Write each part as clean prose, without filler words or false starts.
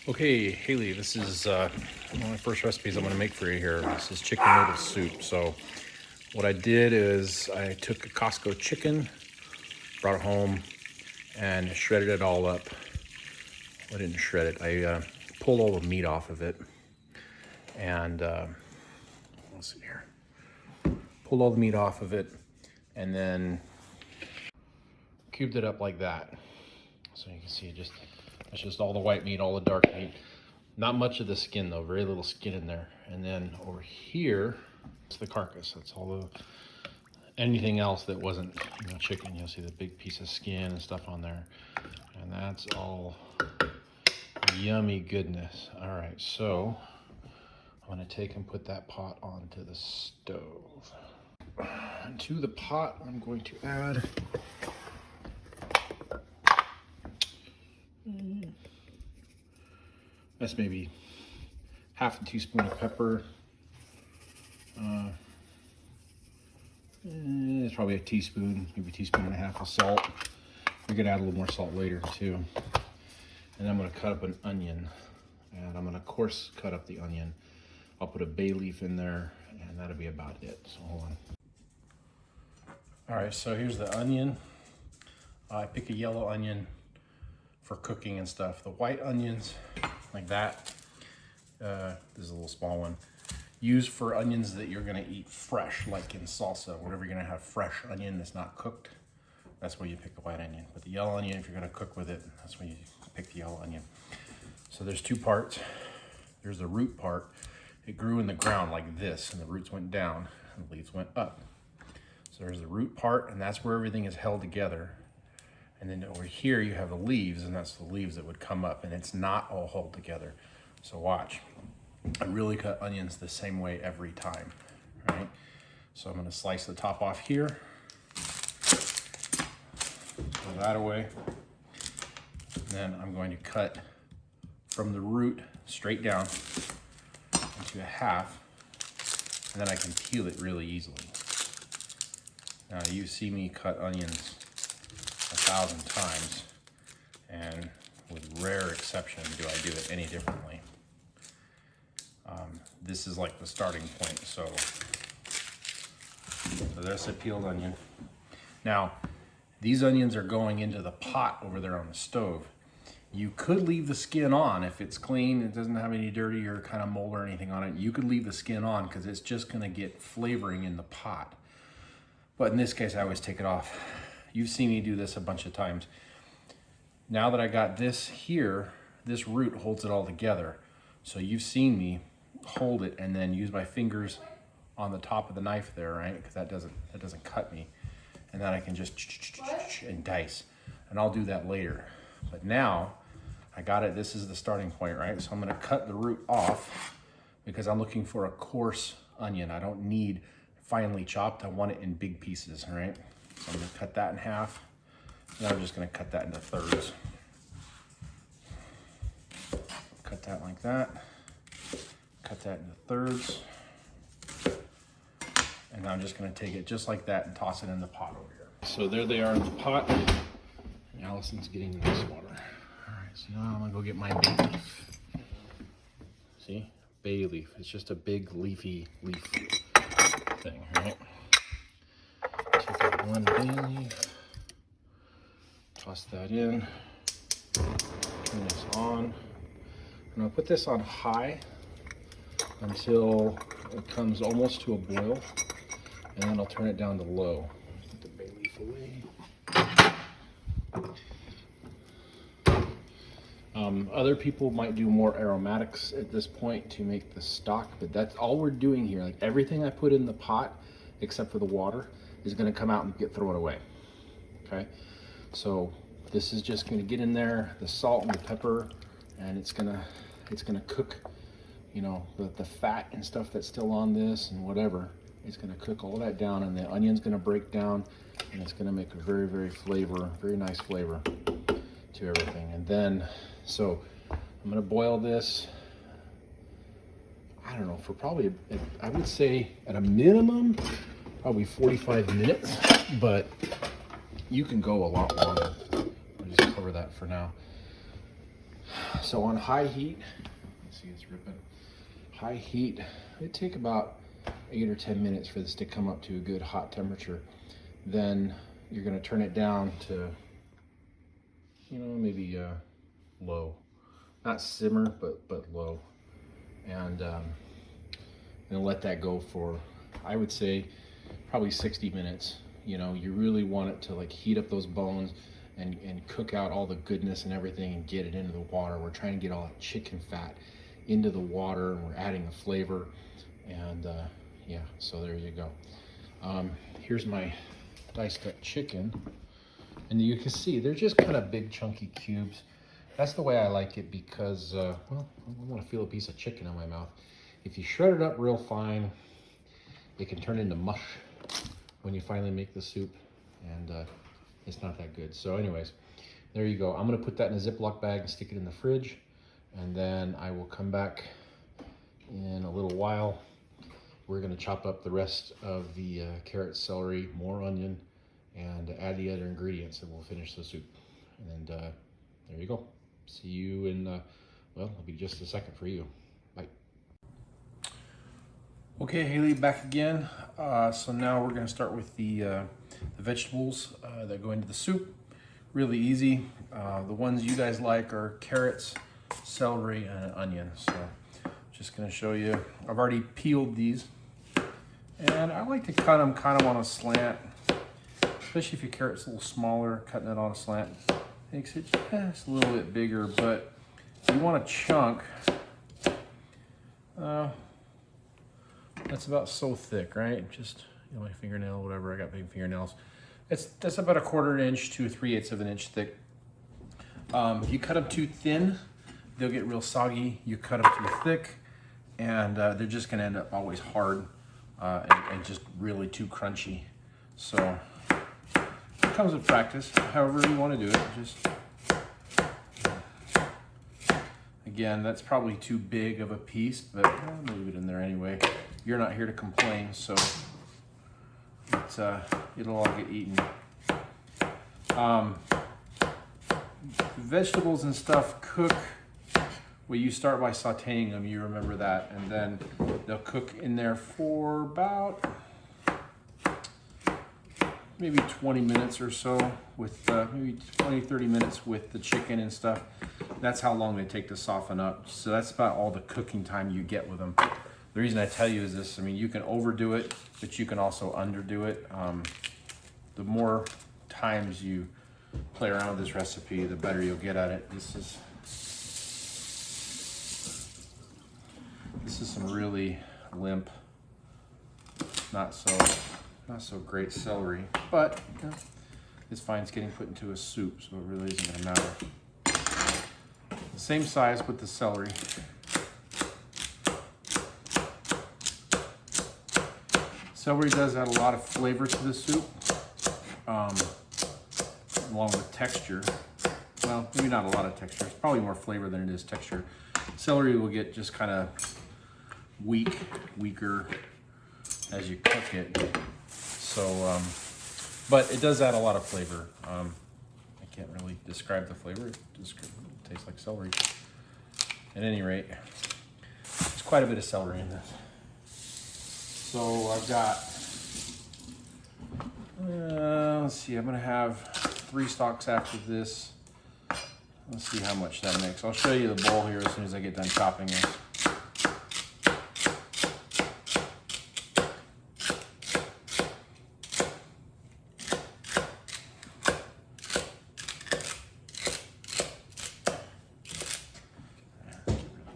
Okay, Hayley, this is one of my first recipes I'm going to make for you here. This is chicken noodle soup. So what I did is I took a Costco chicken, brought it home, and shredded it all up. I didn't shred it. I pulled all the meat off of it. And let's see here. Pulled all the meat off of it and then cubed it up like that. So you can see it's just all the white meat, all the dark meat. Not much of the skin though, very little skin in there. And then over here, it's the carcass. That's all the, anything else that wasn't, chicken. You'll see the big piece of skin and stuff on there. And that's all yummy goodness. All right, so I'm gonna take and put that pot onto the stove. And to the pot, I'm going to add that's maybe half a teaspoon of pepper. It's probably a teaspoon, maybe a teaspoon and a half of salt. We're gonna add a little more salt later too. And then I'm gonna cut up an onion, and I'm gonna coarse cut up the onion. I'll put a bay leaf in there, and that'll be about it. So hold on. All right, so here's the onion. I pick a yellow onion for cooking and stuff. The white onions, like that, this is a little small one, used for onions that you're gonna eat fresh, like in salsa. Whenever you're gonna have fresh onion that's not cooked, that's where you pick the white onion. But the yellow onion, if you're gonna cook with it, that's when you pick the yellow onion. So there's two parts. There's the root part. It grew in the ground like this, and the roots went down, and the leaves went up. So there's the root part, and that's where everything is held together. And then over here you have the leaves, and that's the leaves that would come up, and it's not all held together. So watch. I really cut onions the same way every time, right? So I'm gonna slice the top off here, throw that away. And then I'm going to cut from the root straight down into a half, and then I can peel it really easily. Now you see me cut onions 1,000 times, and with rare exception do I do it any differently. This is like the starting point. So there's a peeled onion. Now these onions are going into the pot over there on the stove. You could leave the skin on if it's clean, it doesn't have any dirty or kind of mold or anything on it. You could leave the skin on because it's just gonna get flavoring in the pot. But in this case, I always take it off. You've seen me do this a bunch of times. Now that I got this here, this root holds it all together. So you've seen me hold it and then use my fingers on the top of the knife there, right? Because that doesn't cut me. And then I can just and dice. And I'll do that later. But now I got it, this is the starting point, right? So I'm gonna cut the root off because I'm looking for a coarse onion. I don't need finely chopped, I want it in big pieces, all right? So I'm gonna cut that in half. Now I'm just gonna cut that into thirds. Cut that like that. Cut that into thirds. And now I'm just gonna take it just like that and toss it in the pot over here. So there they are in the pot. And Allison's getting this water. All right, so now I'm gonna go get my bay leaf. See, bay leaf. It's just a big leafy leaf thing, right? Take out one bay leaf, toss that in, turn this on. I'm gonna put this on high until it comes almost to a boil, and then I'll turn it down to low. Put the bay leaf away. Other people might do more aromatics at this point to make the stock, but that's all we're doing here. Like everything I put in the pot, except for the water, is gonna come out and get thrown away, okay? So this is just gonna get in there, the salt and the pepper, and it's gonna cook, the fat and stuff that's still on this and whatever. It's gonna cook all that down, and the onion's gonna break down, and it's gonna make a very, very nice flavor to everything. And then, so I'm gonna boil this, I don't know, for probably, I would say at a minimum, probably 45 minutes, but you can go a lot longer. I'll just cover that for now. So on high heat, let's see, it's ripping. High heat, it'd take about 8 or 10 minutes for this to come up to a good hot temperature. Then you're gonna turn it down to, maybe low. Not simmer, but low. And let that go for, I would say, probably 60 minutes. You really want it to like heat up those bones and cook out all the goodness and everything and get it into the water. We're trying to get all that chicken fat into the water, and we're adding the flavor. And yeah, so there you go. Here's my diced up chicken. And you can see they're just kind of big chunky cubes. That's the way I like it because, well, I want to feel a piece of chicken in my mouth. If you shred it up real fine, it can turn into mush when you finally make the soup, and it's not that good. So anyways, there you go. I'm gonna put that in a Ziploc bag and stick it in the fridge, and then I will come back in a little while. We're gonna chop up the rest of the carrot, celery, more onion, and add the other ingredients, and we'll finish the soup. And there you go. See you in, well, it'll be just a second for you. Bye. Okay, Haley, back again. So now we're gonna start with the vegetables that go into the soup. Really easy. The ones you guys like are carrots, celery, and an onion. So just gonna show you. I've already peeled these, and I like to cut them kind of on a slant, especially if your carrot's a little smaller. Cutting it on a slant makes it just a little bit bigger, but you want a chunk. That's about so thick, right? Just my fingernail, whatever. I got big fingernails. That's about 1/4 inch to 3/8 of an inch thick. If you cut them too thin, they'll get real soggy. You cut them too thick, and they're just gonna end up always hard and just really too crunchy. So it comes with practice. However you want to do it, just again, that's probably too big of a piece, but I'll move it in there anyway. You're not here to complain, so it'll all get eaten. Vegetables and stuff cook. Well, you start by sauteing them, you remember that, and then they'll cook in there for about maybe 20 minutes or so with maybe 20-30 minutes with the chicken and stuff. That's how long they take to soften up. So that's about all the cooking time you get with them. The reason I tell you is this, you can overdo it, but you can also underdo it. The more times you play around with this recipe, the better you'll get at it. This is some really limp, not so great celery, but it's fine. It's getting put into a soup, so it really isn't gonna matter. Same size with the celery. Celery does add a lot of flavor to the soup, along with texture. Well, maybe not a lot of texture. It's probably more flavor than it is texture. Celery will get just kind of weaker as you cook it. So, but it does add a lot of flavor. I can't really describe the flavor. It tastes like celery. At any rate, there's quite a bit of celery in this. So I've got, let's see, I'm gonna have 3 stalks after this. Let's see how much that makes. I'll show you the bowl here as soon as I get done chopping this.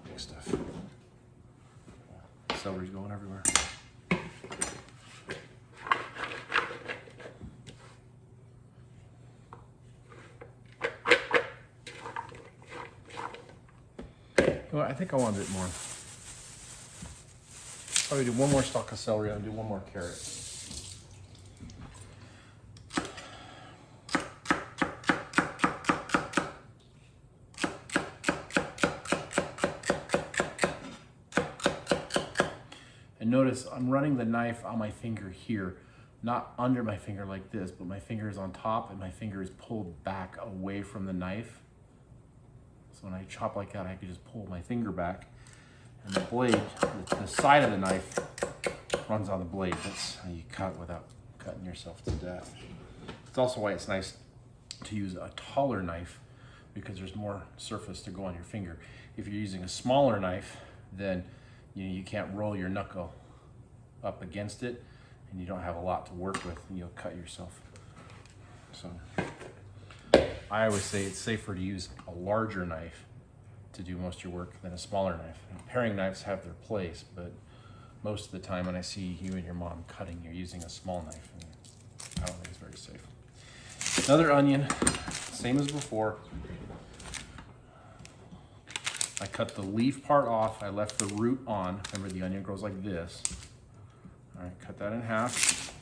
Big stuff. Celery's going everywhere. Well, I think I want a bit more. Probably do 1 more stalk of celery and do 1 more carrot. And notice I'm running the knife on my finger here, not under my finger like this, but my finger is on top and my finger is pulled back away from the knife. So when I chop like that, I can just pull my finger back, and the blade, the side of the knife runs on the blade. That's how you cut without cutting yourself to death. It's also why it's nice to use a taller knife, because there's more surface to go on your finger. If you're using a smaller knife, then you can't roll your knuckle up against it, and you don't have a lot to work with, and you'll cut yourself. So I always say it's safer to use a larger knife to do most of your work than a smaller knife. And paring knives have their place, but most of the time when I see you and your mom cutting, you're using a small knife, and I don't think it's very safe. Another onion, same as before. I cut the leaf part off. I left the root on. Remember, the onion grows like this. All right, cut that in half.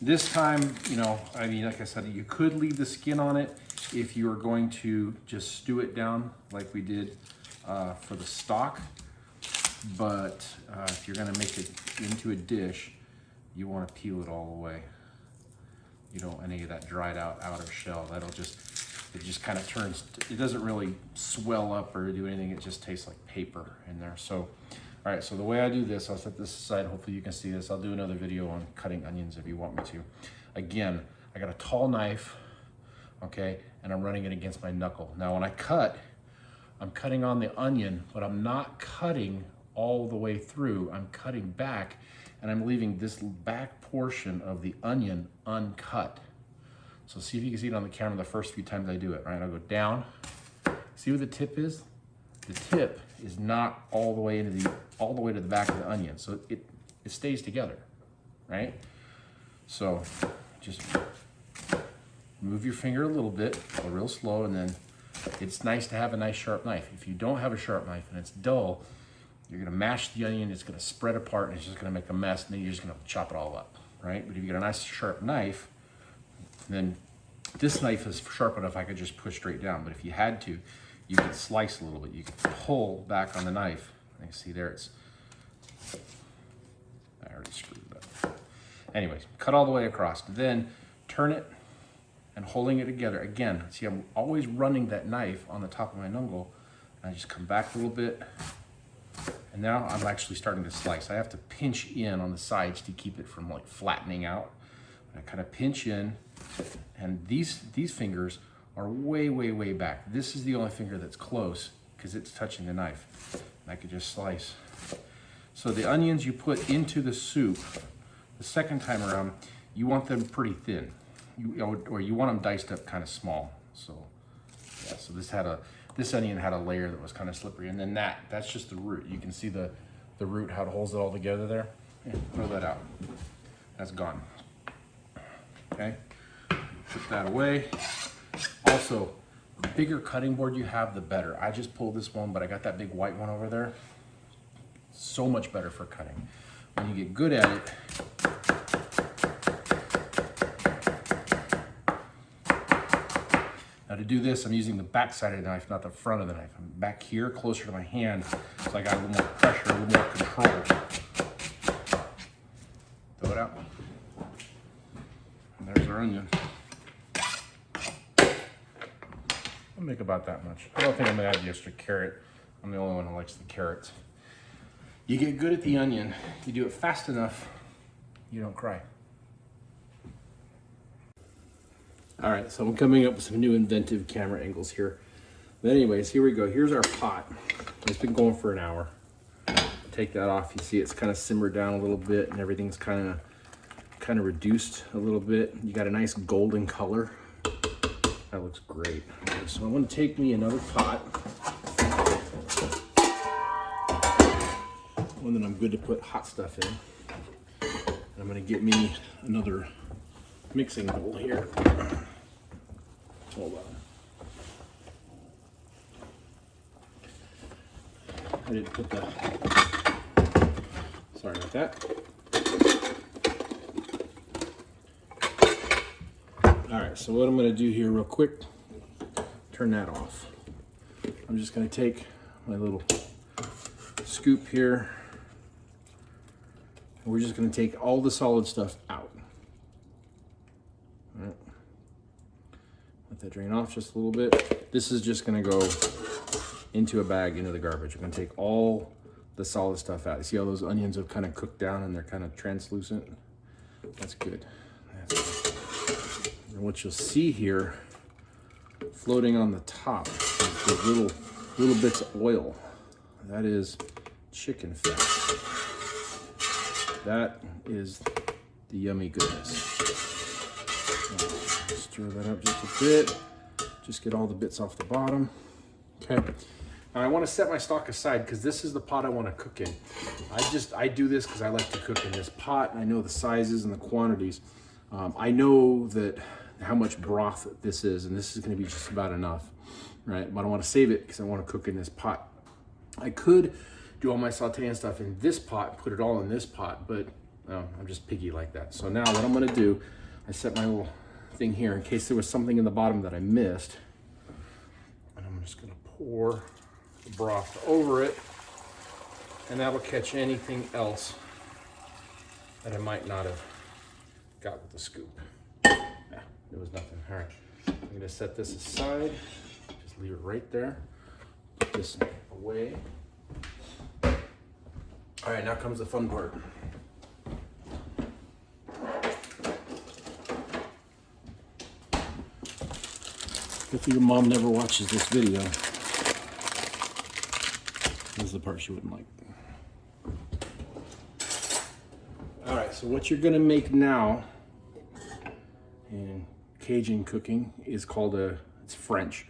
This time, I mean, like I said, you could leave the skin on it if you were going to just stew it down like we did for the stock. But if you're gonna make it into a dish, you wanna peel it all away. You don't want any of that dried out outer shell. It just kind of turns, it doesn't really swell up or do anything. It just tastes like paper in there. So, all right, so the way I do this, I'll set this aside. Hopefully you can see this. I'll do another video on cutting onions if you want me to. Again, I got a tall knife, okay, and I'm running it against my knuckle. Now when I cut, I'm cutting on the onion, but I'm not cutting all the way through. I'm cutting back, and I'm leaving this back portion of the onion uncut. So see if you can see it on the camera the first few times I do it, right? I'll go down. See where the tip is? The tip is not all the way to the back of the onion. So it stays together, right? So just move your finger a little bit, go real slow, and then it's nice to have a nice sharp knife. If you don't have a sharp knife and it's dull, you're gonna mash the onion, it's gonna spread apart, and it's just gonna make a mess, and then you're just gonna chop it all up, right? But if you get a nice sharp knife, then this knife is sharp enough I could just push straight down. But if you had to, you could slice a little bit. You could pull back on the knife. And you see there, I already screwed it up. Anyways, cut all the way across. Then turn it and holding it together. Again, see, I'm always running that knife on the top of my knuckle. And I just come back a little bit. And now I'm actually starting to slice. I have to pinch in on the sides to keep it from like flattening out. I kind of pinch in, and these fingers are way, way, way back. This is the only finger that's close because it's touching the knife. And I could just slice. So the onions you put into the soup, the second time around, you want them pretty thin. Or you want them diced up kind of small. So yeah, so this onion had a layer that was kind of slippery, and then that's just the root. You can see the root, how it holds it all together there. Yeah, throw that out. That's gone. Okay, put that away. Also, the bigger cutting board you have, the better. I just pulled this one, but I got that big white one over there. So much better for cutting. When you get good at it, now to do this, I'm using the back side of the knife, not the front of the knife. I'm back here, closer to my hand, so I got a little more pressure, a little more control. Throw it out. And there's our onion. I'll make about that much. I don't think I'm gonna add the extra carrot. I'm the only one who likes the carrots. You get good at the onion, you do it fast enough, you don't cry. All right, so I'm coming up with some new inventive camera angles here. But anyways, here we go. Here's our pot. It's been going for an hour. Take that off. You see it's kind of simmered down a little bit, and everything's kind of reduced a little bit. You got a nice golden color. That looks great. Okay, so I'm going to take me another pot, one that I'm good to put hot stuff in. And I'm going to get me another mixing bowl here. Hold on. I didn't put the, sorry about that. All right, so what I'm gonna do here real quick, turn that off. I'm just gonna take my little scoop here. And we're just gonna take all the solid stuff out. All right. Let that drain off just a little bit. This is just gonna go into a bag, into the garbage. We're gonna take all the solid stuff out. You see how those onions have kind of cooked down and they're kind of translucent? That's good. That's good. And what you'll see here, floating on the top, is the little bits of oil. That is chicken fat. That is the yummy goodness. Stir that up just a bit. Just get all the bits off the bottom. Okay. Now I want to set my stock aside because this is the pot I want to cook in. I do this because I like to cook in this pot, and I know the sizes and the quantities. I know that how much broth this is, and this is going to be just about enough, right? But I want to save it because I want to cook in this pot. I could do all my sauteing stuff in this pot, put it all in this pot, but I'm just piggy like that. So now what I'm going to do, I set my little thing here in case there was something in the bottom that I missed, and I'm just going to pour the broth over it, and that'll catch anything else that I might not have got with the scoop. Yeah, there was nothing. All right, I'm gonna set this aside. Just leave it right there. Put this away. All right, now comes the fun part. Hopefully your mom never watches this video. This is the part she wouldn't like. All right, so what you're gonna make now in Cajun cooking is called it's French,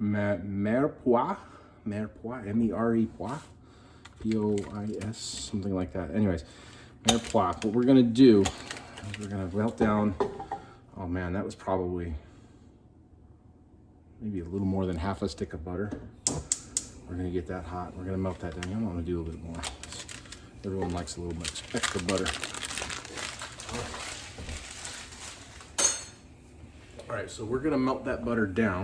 mirepoix, M-E-R-E-poix, P-O-I-S, something like that. Anyways, mirepoix. What we're gonna do is we're gonna melt down, oh man, that was probably maybe a little more than half a stick of butter. We're gonna get that hot. We're gonna melt that down. I want to do a little bit more. Everyone likes a little bit extra butter. All right, so we're gonna melt that butter down.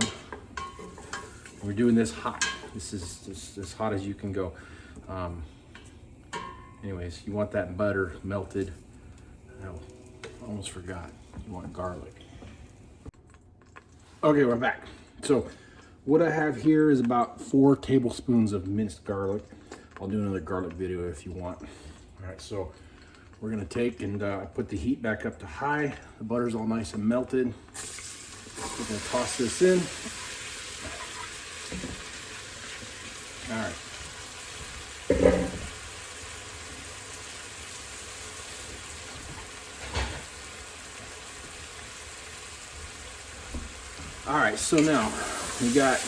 We're doing this hot. This is just as hot as you can go. Anyways, you want that butter melted. Oh, almost forgot. You want garlic. Okay, we're back. So what I have here is about 4 tablespoons of minced garlic. I'll do another garlic video if you want. All right, so we're gonna take and put the heat back up to high. The butter's all nice and melted. We're gonna toss this in. All right. All right, so now we got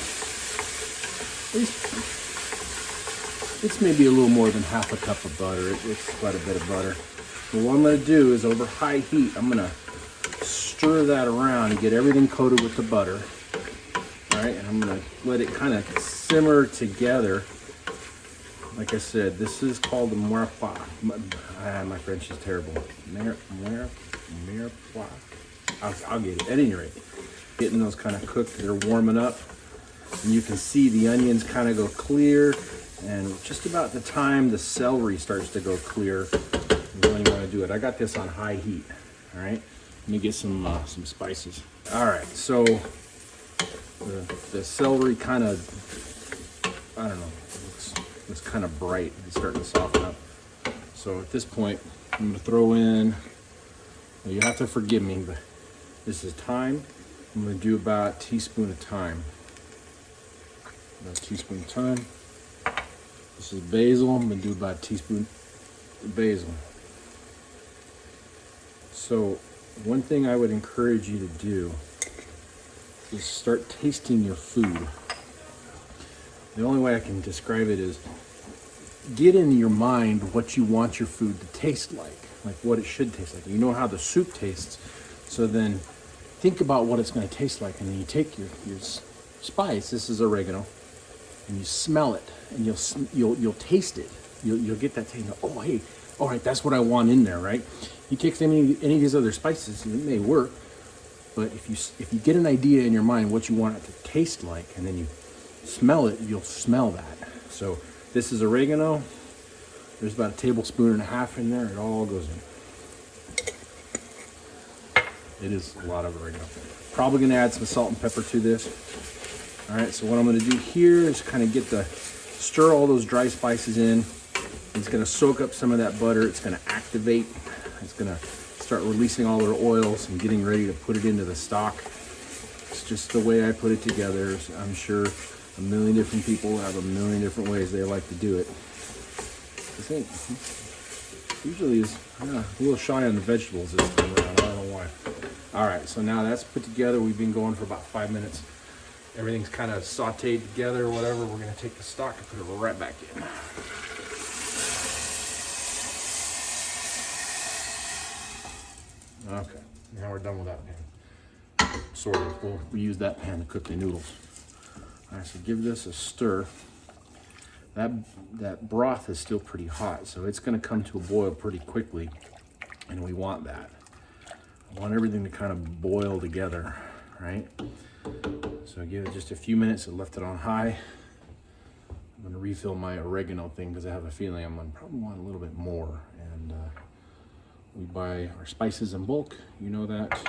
it's maybe a little more than half a cup of butter. It's quite a bit of butter. But what I'm gonna do is over high heat, I'm gonna stir that around and get everything coated with the butter. All right, and I'm gonna let it kind of simmer together. Like I said, this is called the mirepoix. My French is terrible. Mirepoix. I'll get it. At any rate, getting those kind of cooked, they're warming up. And you can see the onions kind of go clear, and just about the time the celery starts to go clear is when you want to do it. I got this on high heat. All right, let me get some spices. All right, so the celery kind of, I don't know, looks kind of bright. It's starting to soften up. So at this point, I'm going to throw in. Now you have to forgive me, but this is thyme. I'm going to do about a teaspoon of thyme. About a teaspoon of thyme. This is basil. I'm going to do about a teaspoon of basil. So one thing I would encourage you to do is start tasting your food. The only way I can describe it is get in your mind what you want your food to taste like what it should taste like. You know how the soup tastes, so then think about what it's going to taste like, and then you take your spice. This is oregano, and you smell it, and you'll taste it. You'll get that taste. Oh, hey, all right, that's what I want in there, right? You take any of these other spices, and it may work, but if you get an idea in your mind what you want it to taste like, and then you smell it, you'll smell that. So this is oregano. There's about 1.5 tablespoons in there. It all goes in. It is a lot of oregano. Probably gonna add some salt and pepper to this. All right, so what I'm gonna do here is kind of stir all those dry spices in. It's gonna soak up some of that butter. It's gonna activate. It's gonna start releasing all their oils and getting ready to put it into the stock. It's just the way I put it together. I'm sure a million different people have a million different ways they like to do it. I think usually is a little shy on the vegetables this time around. I don't know why. All right, so now that's put together. We've been going for about 5 minutes. Everything's kind of sauteed together or whatever. We're gonna take the stock and put it right back in. Okay, now we're done with that pan. Sort of. We'll use that pan to cook the noodles. All right, so give this a stir. That broth is still pretty hot, so it's gonna come to a boil pretty quickly, and we want that. I want everything to kind of boil together, right? So give it just a few minutes. I left it on high. I'm gonna refill my oregano thing because I have a feeling I'm gonna probably want a little bit more. And we buy our spices in bulk, you know that.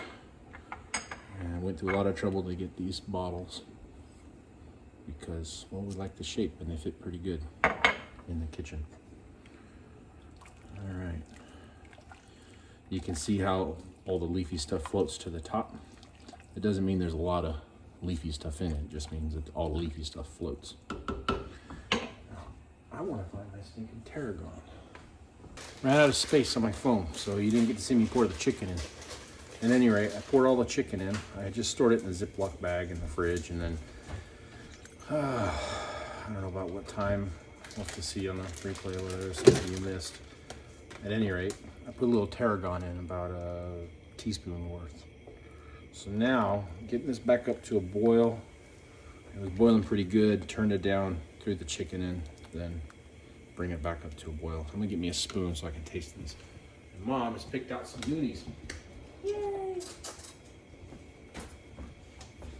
And I went through a lot of trouble to get these bottles because, well, we like the shape and they fit pretty good in the kitchen. All right. You can see how all the leafy stuff floats to the top. It doesn't mean there's a lot of leafy stuff in it. It just means that all the leafy stuff floats. Now, I want to find my stinking tarragon. Ran out of space on my phone, so you didn't get to see me pour the chicken in. At any rate, I poured all the chicken in. I just stored it in a Ziploc bag in the fridge, and then I don't know about what time. We'll have to see on the replay whether there's something you missed. At any rate, I put a little tarragon in, about a teaspoon worth. So now, getting this back up to a boil. It was boiling pretty good. Turned it down, threw the chicken in, then bring it back up to a boil. I'm gonna get me a spoon so I can taste these. And Mom has picked out some goonies. Yay!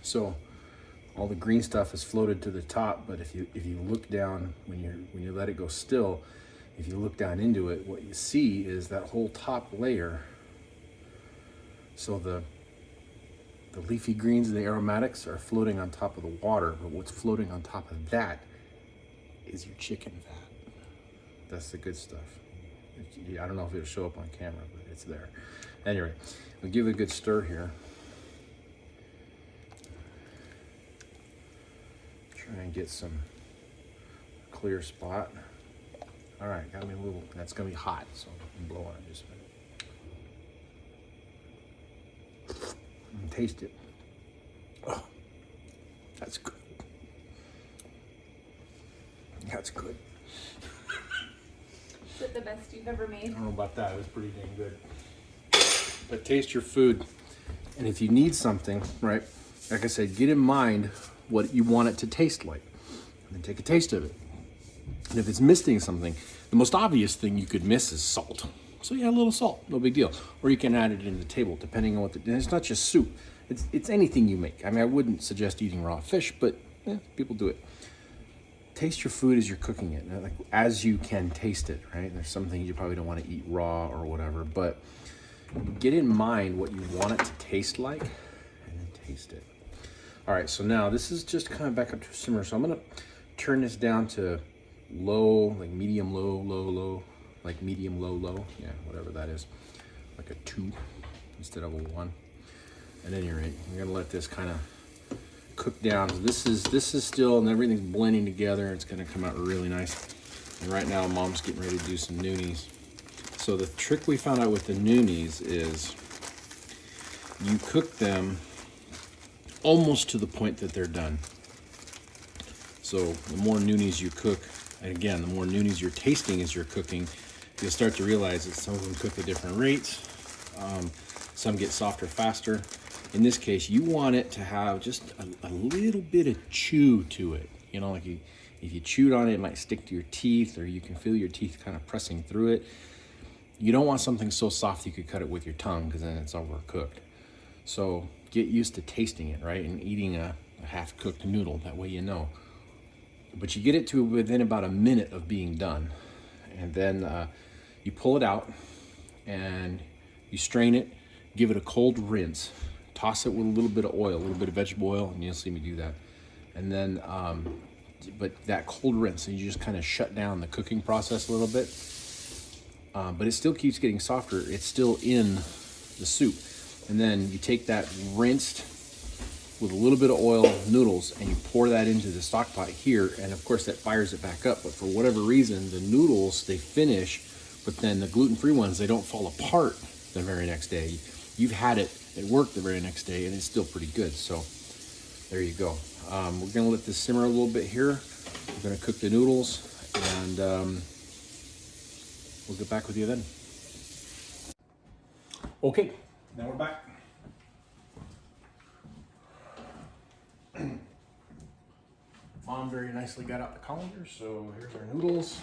So all the green stuff is floated to the top, but if you look down when you let it go still, if you look down into it, what you see is that whole top layer. So the leafy greens and the aromatics are floating on top of the water, but what's floating on top of that is your chicken fat. That's the good stuff. I don't know if it'll show up on camera, but it's there. Anyway, we'll give it a good stir here. Try and get some clear spot. All right, got me a little, that's gonna be hot, so I'm blow on it just a minute. And taste it. Oh, that's good. That's good. Is it the best you've ever made? I don't know about that, it was pretty dang good. But taste your food, and if you need something, right, like I said, get in mind what you want it to taste like, and then take a taste of it. And if it's missing something, the most obvious thing you could miss is salt. So yeah, a little salt, no big deal. Or you can add it into the table, depending on what and it's not just soup. It's anything you make. I mean, I wouldn't suggest eating raw fish, but people do it. Taste your food as you're cooking it, like as you can taste it, right? There's some things you probably don't want to eat raw or whatever, but get in mind what you want it to taste like, and then taste it. All right, so now this is just kind of back up to a simmer. So I'm gonna turn this down to low, like medium low, low, like medium low, low. Yeah, whatever that is, like a 2 instead of a 1. At any rate, we're gonna let this kind of cook down. So this is still, and everything's blending together. It's gonna come out really nice. And right now, Mom's getting ready to do some noonies. So the trick we found out with the noonies is you cook them almost to the point that they're done. So the more noonies you cook, and again, the more noonies you're tasting as you're cooking, you'll start to realize that some of them cook at different rates. Some get softer faster. In this case, you want it to have just a little bit of chew to it. You know, like if you chewed on it, it might stick to your teeth, or you can feel your teeth kind of pressing through it. You don't want something so soft you could cut it with your tongue, because then it's overcooked. So get used to tasting it, right? And eating a half-cooked noodle, that way you know. But you get it to within about a minute of being done. And then you pull it out and you strain it, give it a cold rinse toss it with a little bit of oil, a little bit of vegetable oil, and you'll see me do that. And then, but that cold rinse, and you just kind of shut down the cooking process a little bit. But it still keeps getting softer. It's still in the soup. And then you take that rinsed with a little bit of oil noodles and you pour that into the stock pot here. And of course that fires it back up. But for whatever reason, the noodles, they finish, but then the gluten-free ones, they don't fall apart the very next day. You've had it at work the very next day and it's still pretty good. So there you go. We're gonna let this simmer a little bit here. We're gonna cook the noodles and we'll get back with you then. Okay, now we're back. Mom very nicely got out the colander, so here's our noodles.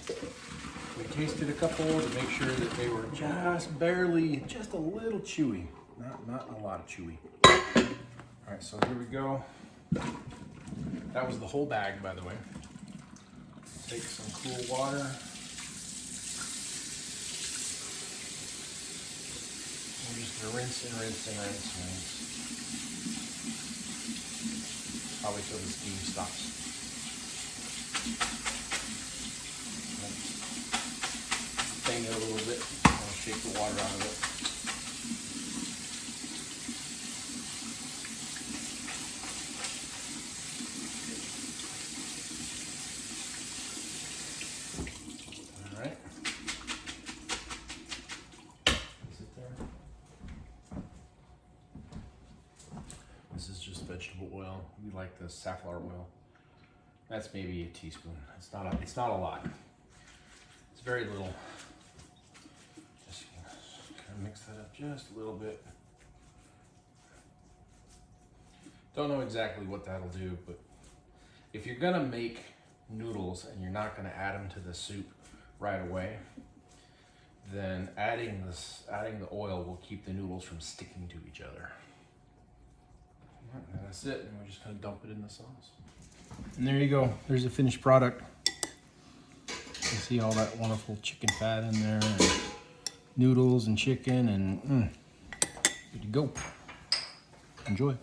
We tasted a couple to make sure that they were just barely, just a little chewy. Not a lot of chewy. All right, so here we go. That was the whole bag, by the way. Take some cool water. We're just gonna rinse and rinse and rinse and rinse. Probably till the steam stops. Bang it a little bit. I'll shake the water out of it. All right. Sit there. This is just vegetable oil. We like the safflower oil. That's maybe a teaspoon. It's not a lot. It's very little. Just kind of mix that up just a little bit. Don't know exactly what that'll do, but if you're gonna make noodles and you're not gonna add them to the soup right away, then adding the oil will keep the noodles from sticking to each other. And that's it, and we're just gonna dump it in the sauce. And there you go, there's the finished product. You see all that wonderful chicken fat in there, and noodles and chicken, and good to go. Enjoy.